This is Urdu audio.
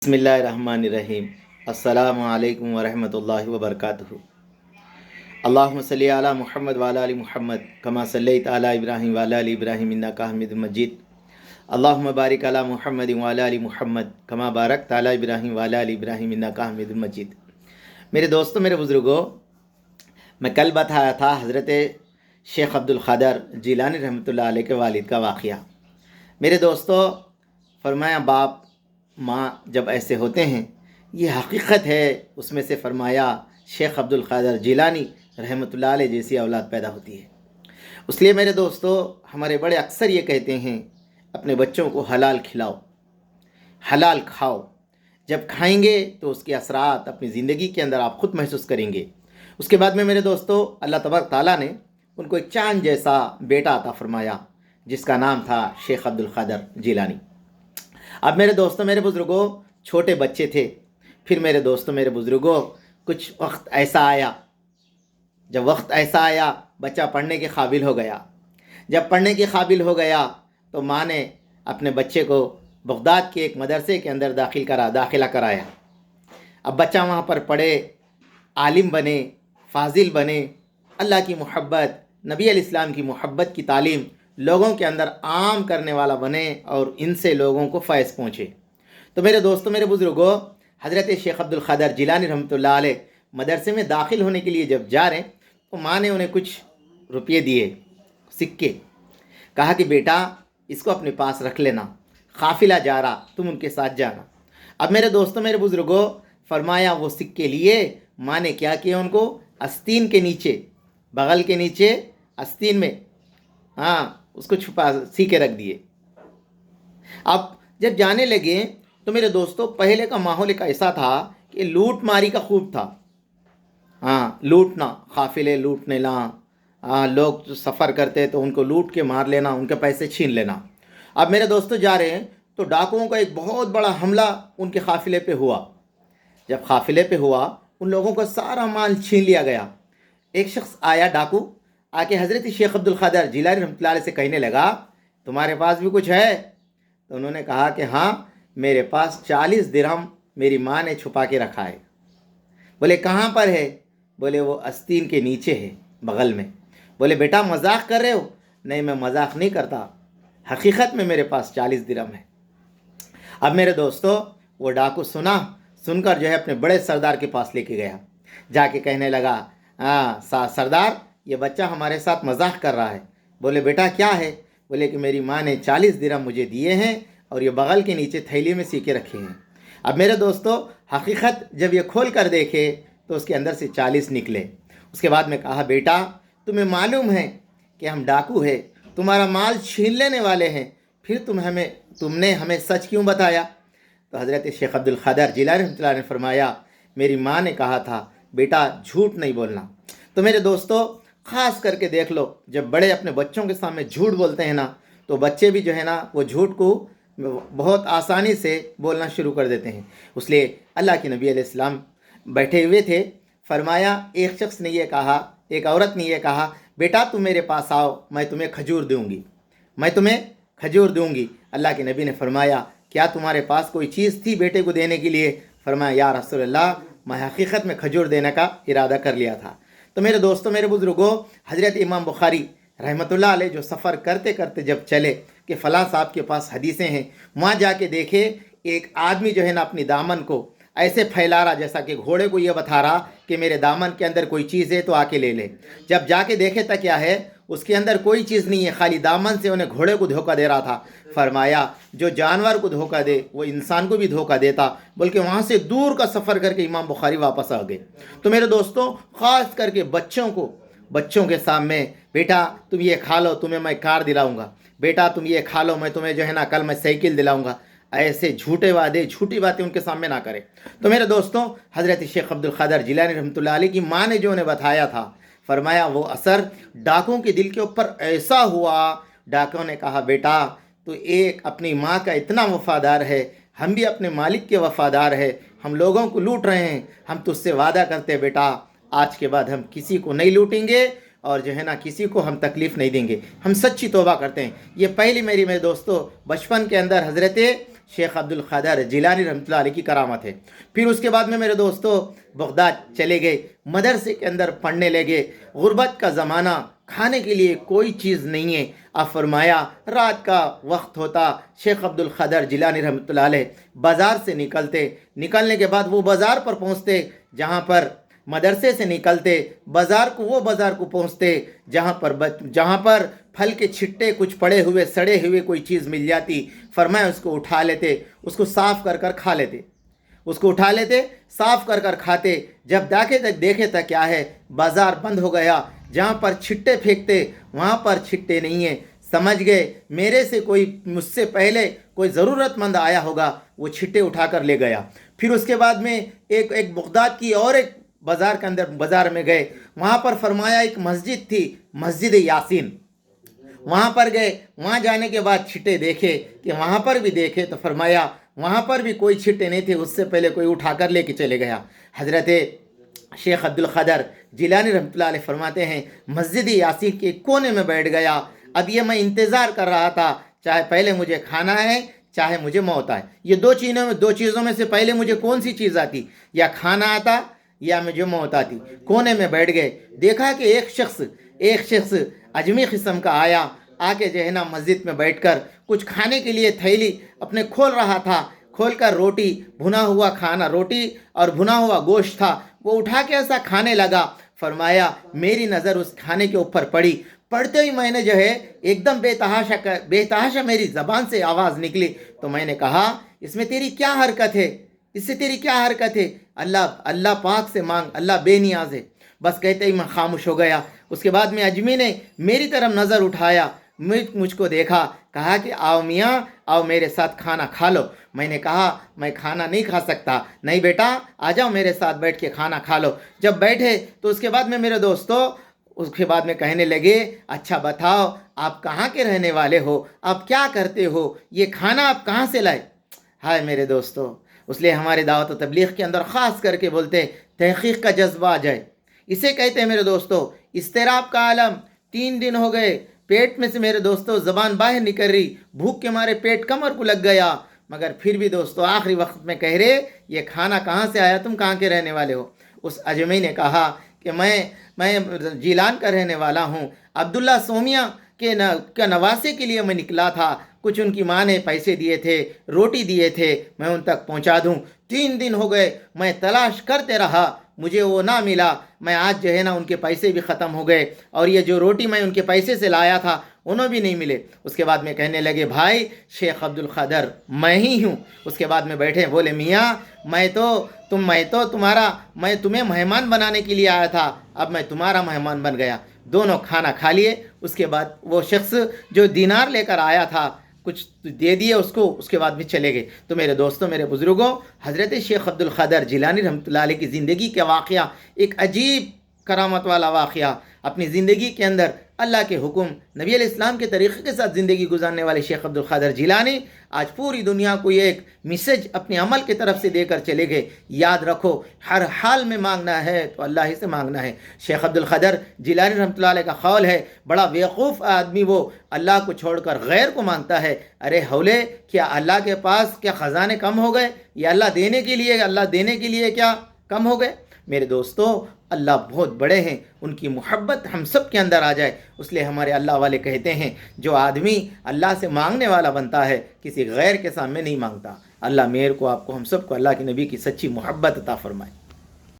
بسم اللہ الرحمن الرحیم۔ السلام علیکم ورحمۃ اللہ وبرکاتہ۔ اللہم صلی علی محمد وعلی آل محمد کما صلیت علی ابراہیم وعلی آل ابراہیم انک حمید مجید۔ اللہم بارک علی محمد وعلی آل محمد کما بارکت علی ابراہیم وعلی آل ابراہیم انک حمید مجید۔ میرے دوستوں، میرے بزرگوں، میں کل بتایا تھا حضرت شیخ عبدالقادر جیلانی رحمۃ اللہ علیہ کے والد کا واقعہ۔ میرے دوستوں، فرمایا باپ ماں جب ایسے ہوتے ہیں، یہ حقیقت ہے، اس میں سے فرمایا شیخ عبدالقادر جیلانی رحمۃ اللہ علیہ جیسی اولاد پیدا ہوتی ہے۔ اس لیے میرے دوستو، ہمارے بڑے اکثر یہ کہتے ہیں اپنے بچوں کو حلال کھلاؤ، حلال کھاؤ۔ جب کھائیں گے تو اس کے اثرات اپنی زندگی کے اندر آپ خود محسوس کریں گے۔ اس کے بعد میں میرے دوستو، اللہ تبارک تعالیٰ نے ان کو ایک چاند جیسا بیٹا عطا فرمایا جس کا نام تھا شیخ عبدالقادر جیلانی۔ اب میرے دوستوں، میرے بزرگوں، چھوٹے بچے تھے۔ پھر میرے دوستوں، میرے بزرگوں، کچھ وقت ایسا آیا، جب وقت ایسا آیا بچہ پڑھنے کے قابل ہو گیا۔ جب پڑھنے کے قابل ہو گیا تو ماں نے اپنے بچے کو بغداد کے ایک مدرسے کے اندر داخلہ کرایا۔ اب بچہ وہاں پر پڑھے، عالم بنے، فاضل بنے، اللہ کی محبت، نبی علیہ السلام کی محبت کی تعلیم لوگوں کے اندر عام کرنے والا بنے اور ان سے لوگوں کو فیض پہنچے۔ تو میرے دوستوں، میرے بزرگوں، حضرت شیخ عبدالقادر جیلانی رحمۃ اللہ علیہ مدرسے میں داخل ہونے کے لیے جب جا رہے تو ماں نے انہیں کچھ روپیے دیے، سکے، کہا کہ بیٹا اس کو اپنے پاس رکھ لینا، قافلہ جا رہا، تم ان کے ساتھ جانا۔ اب میرے دوستوں، میرے بزرگوں، فرمایا وہ سکے لیے، ماں نے کیا کیا، ان کو آستین کے نیچے، بغل کے نیچے آستین میں اس کو سی کے رکھ دیے۔ اب جب جانے لگے تو میرے دوستوں، پہلے کا ماحول ایک ایسا تھا کہ لوٹ ماری کا خوب تھا۔ لوٹنا، قافلے لوٹنے لوگ جو سفر کرتے تو ان کو لوٹ کے مار لینا، ان کے پیسے چھین لینا۔ اب میرے دوستوں جا رہے ہیں تو ڈاکوؤں کا ایک بہت بڑا حملہ ان کے قافلے پہ ہوا۔ جب قافلے پہ ہوا، ان لوگوں کا سارا مال چھین لیا گیا۔ ایک شخص آیا، ڈاکو آ کے حضرت شیخ عبدالقادر جیلانی رحمۃ اللہ علیہ سے کہنے لگا تمہارے پاس بھی کچھ ہے؟ تو انہوں نے کہا کہ ہاں، میرے پاس 40 درہم میری ماں نے چھپا کے رکھا ہے۔ بولے کہاں پر ہے؟ بولے وہ آستین کے نیچے ہے، بغل میں۔ بولے بیٹا مذاق کر رہے ہو؟ نہیں، میں مذاق نہیں کرتا، حقیقت میں میرے پاس 40 درہم ہے۔ اب میرے دوستو، وہ ڈاکو سن کر جو ہے اپنے بڑے سردار کے پاس لے کے گیا، جا کے کہنے لگا سردار، یہ بچہ ہمارے ساتھ مذاق کر رہا ہے۔ بولے بیٹا کیا ہے؟ بولے کہ میری ماں نے 40 درہم مجھے دیے ہیں اور یہ بغل کے نیچے تھیلی میں سی کے رکھے ہیں۔ اب میرے دوستو، حقیقت جب یہ کھول کر دیکھے تو اس کے اندر سے 40 نکلے۔ اس کے بعد میں کہا بیٹا تمہیں معلوم ہے کہ ہم ڈاکو ہیں، تمہارا مال چھین لینے والے ہیں، پھر تم نے ہمیں سچ کیوں بتایا؟ تو حضرت شیخ عبدالقادر جیلانی رحمۃ اللہ نے فرمایا میری ماں نے کہا تھا بیٹا جھوٹ نہیں بولنا۔ تو میرے دوستو، خاص کر کے دیکھ لو، جب بڑے اپنے بچوں کے سامنے جھوٹ بولتے ہیں نا تو بچے بھی جو ہے نا وہ جھوٹ کو بہت آسانی سے بولنا شروع کر دیتے ہیں۔ اس لیے اللہ کے نبی علیہ السلام بیٹھے ہوئے تھے، فرمایا ایک شخص نے یہ کہا، ایک عورت نے یہ کہا بیٹا تم میرے پاس آؤ، میں تمہیں کھجور دوں گی، میں تمہیں کھجور دوں گی۔ اللہ کے نبی نے فرمایا کیا تمہارے پاس کوئی چیز تھی بیٹے کو دینے کے لیے؟ فرمایا یا رسول اللہ، میں حقیقت میں کھجور دینے کا ارادہ کر لیا تھا۔ تو میرے دوستوں، میرے بزرگوں، حضرت امام بخاری رحمۃ اللہ علیہ جو سفر کرتے کرتے جب چلے کہ فلاں صاحب کے پاس حدیثیں ہیں، وہاں جا کے دیکھے ایک آدمی جو ہے نا اپنی دامن کو ایسے پھیلا رہا جیسا کہ گھوڑے کو یہ بتا رہا کہ میرے دامن کے اندر کوئی چیز ہے تو آ کے لے لے۔ جب جا کے دیکھے تھا کیا ہے، اس کے اندر کوئی چیز نہیں ہے، خالی دامن سے انہیں گھوڑے کو دھوکہ دے رہا تھا۔ فرمایا جو جانور کو دھوکہ دے وہ انسان کو بھی دھوکہ دیتا، بلکہ وہاں سے دور کا سفر کر کے امام بخاری واپس آ گئے۔ تو میرے دوستوں، خاص کر کے بچوں کے سامنے بیٹا تم یہ کھا لو، تمہیں میں کار دلاؤں گا، بیٹا تم یہ کھا لو، میں تمہیں جو ہے نا کل میں سائیکل دلاؤں گا، ایسے جھوٹے وعدے، جھوٹی باتیں ان کے سامنے نہ کرے۔ تو میرے دوستوں، حضرت شیخ عبدالقادر جیلانی رحمۃ اللہ علیہ کی ماں نے جو انہیں بتایا تھا، فرمایا وہ اثر ڈاکوں کے دل کے اوپر ایسا ہوا، ڈاکوں نے کہا بیٹا تو ایک اپنی ماں کا اتنا وفادار ہے، ہم بھی اپنے مالک کے وفادار ہیں، ہم لوگوں کو لوٹ رہے ہیں، ہم تجھ سے وعدہ کرتے بیٹا آج کے بعد ہم کسی کو نہیں لوٹیں گے اور جو ہے نا کسی کو ہم تکلیف نہیں دیں گے، ہم سچی توبہ کرتے ہیں۔ یہ پہلی میرے دوستو بچپن کے اندر حضرت شیخ عبد القادر جیلانی رحمۃ اللہ علیہ کی کرامت ہے۔ پھر اس کے بعد میں میرے دوستوں بغداد چلے گئے، مدرسے کے اندر پڑھنے لگے۔ غربت کا زمانہ، کھانے کے لیے کوئی چیز نہیں ہے۔ آپ فرمایا رات کا وقت ہوتا، شیخ عبد القادر جیلانی رحمۃ اللہ علیہ بازار سے نکلنے کے بعد وہ بازار پر پہنچتے جہاں پر مدرسے سے نکلتے، وہ بازار کو پہنچتے جہاں پر پھل کے چھٹے کچھ پڑے ہوئے سڑے ہوئے کوئی چیز مل جاتی، فرمایا اس کو اٹھا لیتے، اس کو صاف کر کھا لیتے، اس کو اٹھا لیتے صاف کر کھاتے۔ جب دیکھے تک کیا ہے، بازار بند ہو گیا۔ جہاں پر چھٹے پھینکتے وہاں پر چھٹے نہیں ہیں۔ سمجھ گئے مجھ سے پہلے کوئی ضرورت مند آیا ہوگا، وہ چھٹے اٹھا کر لے گیا۔ پھر اس کے بعد میں ایک بغداد کی اور ایک بازار میں گئے، وہاں پر فرمایا ایک مسجد تھی، مسجد یاسین، وہاں پر گئے۔ وہاں جانے کے بعد چھٹے دیکھے کہ وہاں پر بھی دیکھے تو فرمایا وہاں پر بھی کوئی چھٹے نہیں تھے، اس سے پہلے کوئی اٹھا کر لے کے چلے گیا۔ حضرت شیخ عبد القادر جیلانی رحمۃ اللہ علیہ فرماتے ہیں مسجد یاسین کے کونے میں بیٹھ گیا۔ اب یہ میں انتظار کر رہا تھا، چاہے پہلے مجھے کھانا ہے چاہے مجھے موت آئے، یہ دو چیزوں میں سے پہلے مجھے کون سی چیز آتی، یا کھانا آتا یا مجھے موت آتی۔ کونے میں بیٹھ گئے، دیکھا کہ ایک شخص اجمی قسم کا آیا، آ کے جو ہے نا مسجد میں بیٹھ کر کچھ کھانے کے لیے تھیلی اپنے کھول رہا تھا، کھول کر روٹی اور بھنا ہوا گوشت تھا، وہ اٹھا کے ایسا کھانے لگا۔ فرمایا میری نظر اس کھانے کے اوپر پڑتے ہی میں نے جو ہے ایک دم بے تحاشا میری زبان سے آواز نکلی، تو میں نے کہا اس میں تیری کیا حرکت ہے؟ اللہ پاک سے مانگ، اللہ بے نیاز ہے۔ بس کہتے ہی میں خاموش ہو گیا۔ اس کے بعد میں اجمی نے میری طرف نظر اٹھایا، مجھ کو دیکھا، کہا کہ آؤ میاں، آؤ میرے ساتھ کھانا کھا لو۔ میں نے کہا میں کھانا نہیں کھا سکتا۔ نہیں بیٹا آ جاؤ میرے ساتھ بیٹھ کے کھانا کھا لو۔ جب بیٹھے تو اس کے بعد میں میرے دوستوں کہنے لگے اچھا بتاؤ آپ کہاں کے رہنے والے ہو، آپ کیا کرتے ہو، یہ کھانا آپ کہاں سے لائے؟ ہائے میرے دوستوں، اس لیے ہمارے دعوت و تبلیغ کے اندر خاص کر کے بولتے تحقیق کا جذبہ آ جائے۔ اسے کہتے ہیں میرے دوستو اضطراب کا عالم۔ 3 دن ہو گئے، پیٹ میں سے میرے دوستو زبان باہر نکل رہی، بھوک کے مارے پیٹ کمر کو لگ گیا، مگر پھر بھی دوستو آخری وقت میں کہہ رہے یہ کھانا کہاں سے آیا، تم کہاں کے رہنے والے ہو؟ اس اجمی نے کہا کہ میں جیلان کا رہنے والا ہوں، عبداللہ سومیہ کے نواسے کے لیے میں نکلا تھا، کچھ ان کی ماں نے پیسے دیے تھے، روٹی دیے تھے، میں ان تک پہنچا دوں۔ 3 دن ہو گئے، میں تلاش کرتے رہا، مجھے وہ نہ ملا۔ میں آج جو ہے نا ان کے پیسے بھی ختم ہو گئے، اور یہ جو روٹی میں ان کے پیسے سے لایا تھا انہوں بھی نہیں ملے۔ اس کے بعد میں کہنے لگے بھائی شیخ عبد القادر میں ہی ہوں۔ اس کے بعد میں بیٹھے، بولے میاں میں تمہیں مہمان بنانے کے لیے آیا تھا، اب میں تمہارا مہمان بن گیا۔ دونوں کھانا کھا لیے۔ اس کے بعد وہ شخص جو دینار لے کر آیا تھا کچھ دے دیے اس کو، اس کے بعد بھی چلے گئے۔ تو میرے دوستوں، میرے بزرگوں، حضرت شیخ عبد القادر جیلانی رحمۃ اللہ علیہ کی زندگی کا واقعہ ایک عجیب کرامت والا واقعہ۔ اپنی زندگی کے اندر اللہ کے حکم، نبی علیہ السلام کے طریقے کے ساتھ زندگی گزارنے والے شیخ عبد القادر جیلانی آج پوری دنیا کو یہ ایک میسج اپنے عمل کی طرف سے دے کر چلے گئے۔ یاد رکھو ہر حال میں مانگنا ہے تو اللہ ہی سے مانگنا ہے۔ شیخ عبد القادر جیلانی رحمۃ اللہ علیہ کا قول ہے، بڑا بیوقوف آدمی وہ اللہ کو چھوڑ کر غیر کو مانگتا ہے۔ ارے ہولے، کیا اللہ کے پاس کیا خزانے کم ہو گئے، یا اللہ دینے کے لیے کیا کم ہو گئے؟ میرے دوستو اللہ بہت بڑے ہیں، ان کی محبت ہم سب کے اندر آ جائے۔ اس لیے ہمارے اللہ والے کہتے ہیں جو آدمی اللہ سے مانگنے والا بنتا ہے کسی غیر کے سامنے نہیں مانگتا۔ اللہ میرے کو، آپ کو، ہم سب کو اللہ کے نبی کی سچی محبت عطا فرمائے۔